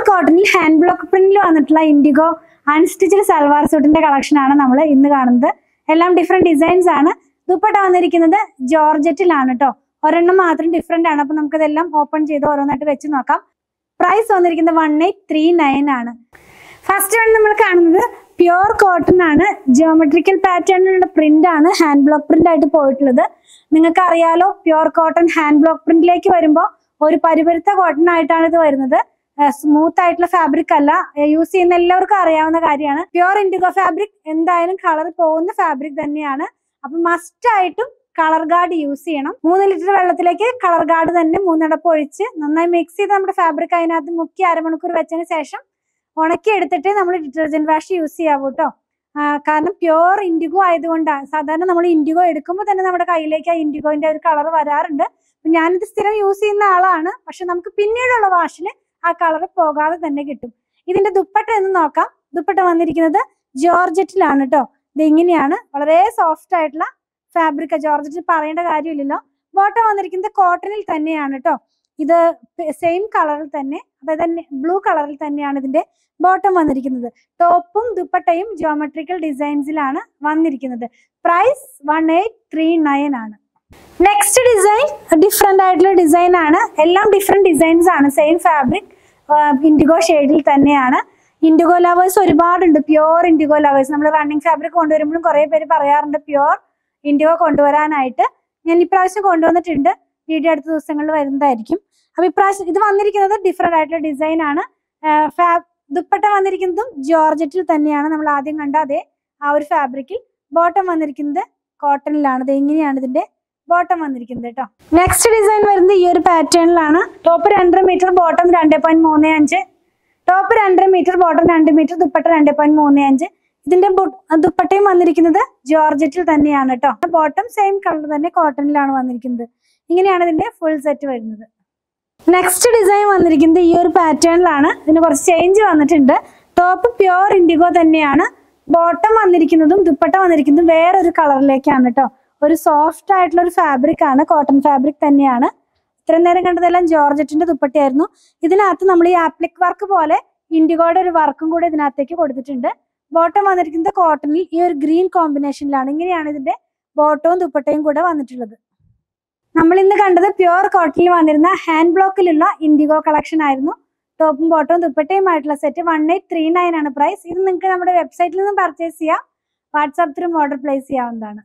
കോട്ടണിൽ hand block പ്രിന്റിൽ വന്നിട്ടുള്ള IndiGo unstitched salwar സൂട്ടിന്റെ collection ആണ് നമ്മൾ ഇന്ന് കാണുന്നത്. എല്ലാം ഡിഫറെന്റ് ഡിസൈൻസ് ആണ്. ദുപ്പട്ട വന്നിരിക്കുന്നത് ജോർജറ്റിലാണ് കേട്ടോ. ഒരെണ്ണം മാത്രം ഡിഫറെന്റ് ആണ്. അപ്പൊ നമുക്കിതെല്ലാം ഓപ്പൺ ചെയ്ത് ഓരോന്നായിട്ട് വെച്ച് നോക്കാം. പ്രൈസ് വന്നിരിക്കുന്നത് 1839 ആണ്. ഫസ്റ്റ് വൺ നമ്മൾ കാണുന്നത് പ്യുവർ കോട്ടൺ ആണ്. ജിയോമെട്രിക്കൽ പാറ്റേണിലുള്ള പ്രിന്റ് ആണ് ഹാൻഡ് ബ്ലോക്ക് പ്രിന്റ് ആയിട്ട് പോയിട്ടുള്ളത്. നിങ്ങൾക്ക് അറിയാലോ, പ്യുവർ കോട്ടൺ ഹാൻഡ് ബ്ലോക്ക് പ്രിന്റിലേക്ക് വരുമ്പോൾ ഒരു പരിപരുത്ത കോട്ടൺ ആയിട്ടാണ് ഇത് വരുന്നത്. സ്മൂത്ത് ആയിട്ടുള്ള ഫാബ്രിക് അല്ല. യൂസ് ചെയ്യുന്ന എല്ലാവർക്കും അറിയാവുന്ന കാര്യമാണ്. പ്യുവർ ഇൻഡിഗോ ഫാബ്രിക് എന്തായാലും കളർ പോകുന്ന ഫാബ്രിക് തന്നെയാണ്. അപ്പൊ മസ്റ്റ് ആയിട്ടും കളർ ഗാർഡ് യൂസ് ചെയ്യണം. 3 ലിറ്റർ വെള്ളത്തിലേക്ക് കളർ ഗാർഡ് തന്നെ 3 അടപ്പ് ഒഴിച്ച് നന്നായി മിക്സ് ചെയ്ത് നമ്മുടെ ഫാബ്രിക് അതിനകത്ത് മുക്കി അരമണിക്കൂർ വെച്ചതിന് ശേഷം ഉണക്കി എടുത്തിട്ട് നമ്മൾ ഡിറ്റർജന്റ് വാഷ് യൂസ് ചെയ്യാവൂ കേട്ടോ. കാരണം പ്യുവർ ഇൻഡിഗോ ആയതുകൊണ്ടാണ്. സാധാരണ നമ്മൾ ഇൻഡിഗോ എടുക്കുമ്പോൾ തന്നെ നമ്മുടെ കയ്യിലേക്ക് ആ ഇൻഡിഗോന്റെ ഒരു കളർ വരാറുണ്ട്. ഞാനിത് സ്ഥിരം യൂസ് ചെയ്യുന്ന ആളാണ്. പക്ഷെ നമുക്ക് പിന്നീടുള്ള വാഷിൽ ആ കളർ പോകാതെ തന്നെ കിട്ടും. ഇതിന്റെ ദുപ്പട്ട എന്ന് നോക്കാം. ദുപ്പട്ട വന്നിരിക്കുന്നത് ജോർജറ്റിലാണ് കേട്ടോ. ഇത് ഇങ്ങനെയാണ്, വളരെ സോഫ്റ്റ് ആയിട്ടുള്ള ഫാബ്രിക്. ജോർജറ്റ് പറയേണ്ട കാര്യമില്ലല്ലോ. ബോട്ടം വന്നിരിക്കുന്നത് കോട്ടണിൽ തന്നെയാണ് കേട്ടോ. ഇത് സെയിം കളറിൽ തന്നെ, അതായത് ബ്ലൂ കളറിൽ തന്നെയാണ് ഇതിന്റെ ബോട്ടം വന്നിരിക്കുന്നത്. ടോപ്പും ദുപ്പട്ടയും ജിയോമെട്രിക്കൽ ഡിസൈൻസിലാണ് വന്നിരിക്കുന്നത്. പ്രൈസ് 1839 ആണ്. നെക്സ്റ്റ് ഡിസൈൻ ഡിഫറെന്റ് ആയിട്ടുള്ള ഡിസൈൻ ആണ്. എല്ലാം ഡിഫറെന്റ് ഡിസൈൻസ് ആണ്. സെയിം ഫാബ്രിക്, ഇൻഡിഗോ ഷെയ്ഡിൽ തന്നെയാണ്. ഇൻഡിഗോ ലവേഴ്സ് ഒരുപാടുണ്ട്. Pure IndiGo lovers. നമ്മൾ റണ്ണിങ് ഫാബ്രിക് കൊണ്ടുവരുമ്പോഴും കുറെ പേര് പറയാറുണ്ട് പ്യുവർ ഇൻഡിഗോ കൊണ്ടുവരാനായിട്ട്. ഞാൻ ഇപ്രാവശ്യം കൊണ്ടുവന്നിട്ടുണ്ട്. വീഡിയോ അടുത്ത ദിവസങ്ങളിൽ വരുന്നതായിരിക്കും. അപ്പൊ ഇപ്രാവശ്യം ഇത് വന്നിരിക്കുന്നത് ഡിഫറെന്റ് ആയിട്ടുള്ള ഡിസൈൻ ആണ്. ദുപ്പട്ട വന്നിരിക്കുന്നതും ജോർജറ്റിൽ തന്നെയാണ്. നമ്മൾ ആദ്യം കണ്ട അതേ ആ ഒരു ഫാബ്രിക്കിൽ. ബോട്ടം വന്നിരിക്കുന്നത് കോട്ടണിലാണ്. ഇത് എങ്ങനെയാണ് ഇതിന്റെ ബോട്ടം വന്നിരിക്കുന്നത് കേട്ടോ. നെക്സ്റ്റ് ഡിസൈൻ വരുന്നത് ഈ ഒരു പാറ്റേണിലാണ്. Top 2.5 metre, bottom 2.35. Top 2.5 metre, bottom 2 metre, dupatta 2.35. ഇതിന്റെ ദുപ്പട്ടയും വന്നിരിക്കുന്നത് ജോർജറ്റിൽ തന്നെയാണ് കേട്ടോ. ബോട്ടം സെയിം കളർ തന്നെ കോട്ടണിലാണ് വന്നിരിക്കുന്നത്. ഇങ്ങനെയാണ് ഇതിന്റെ ഫുൾ സെറ്റ് വരുന്നത്. നെക്സ്റ്റ് ഡിസൈൻ വന്നിരിക്കുന്നത് ഈ ഒരു പാറ്റേണിലാണ്. ഇതിന് കുറച്ച് ചേഞ്ച് വന്നിട്ടുണ്ട്. ടോപ്പ് പ്യുവർ ഇൻഡിഗോ തന്നെയാണ്. ബോട്ടം വന്നിരിക്കുന്നതും ദുപ്പട്ട വന്നിരിക്കുന്നതും വേറൊരു കളറിലേക്കാണ് കേട്ടോ. ഒരു സോഫ്റ്റ് ആയിട്ടുള്ള ഒരു ഫാബ്രിക് ആണ്. കോട്ടൺ ഫാബ്രിക് തന്നെയാണ്. ഇത്രയും നേരം കണ്ടതെല്ലാം ജോർജറ്റിന്റെ ദുപ്പട്ടയായിരുന്നു. ഇതിനകത്ത് നമ്മൾ ഈ ആപ്ലിക് വർക്ക് പോലെ ഇൻഡിഗോയുടെ ഒരു വർക്കും കൂടെ ഇതിനകത്തേക്ക് കൊടുത്തിട്ടുണ്ട്. ബോട്ടം വന്നിരിക്കുന്നത് കോട്ടണിൽ ഈ ഒരു ഗ്രീൻ കോമ്പിനേഷനിലാണ്. ഇങ്ങനെയാണ് ഇതിന്റെ ബോട്ടവും ദുപ്പട്ടയും കൂടെ വന്നിട്ടുള്ളത്. നമ്മൾ ഇന്ന് കണ്ടത് പ്യുവർ കോട്ടണിൽ വന്നിരുന്ന ഹാൻഡ് ബ്ലോക്കിലുള്ള ഇൻഡിഗോ കളക്ഷൻ ആയിരുന്നു. ടോപ്പും ബോട്ടവും ദുപ്പട്ടയുമായിട്ടുള്ള സെറ്റ് 1839 ആണ് പ്രൈസ്. ഇത് നിങ്ങൾക്ക് നമ്മുടെ വെബ്സൈറ്റിൽ നിന്നും പർച്ചേസ് ചെയ്യാം. വാട്സാപ്പ് ത്രൂ ഓർഡർ പ്ലേസ് ചെയ്യാവുന്നതാണ്.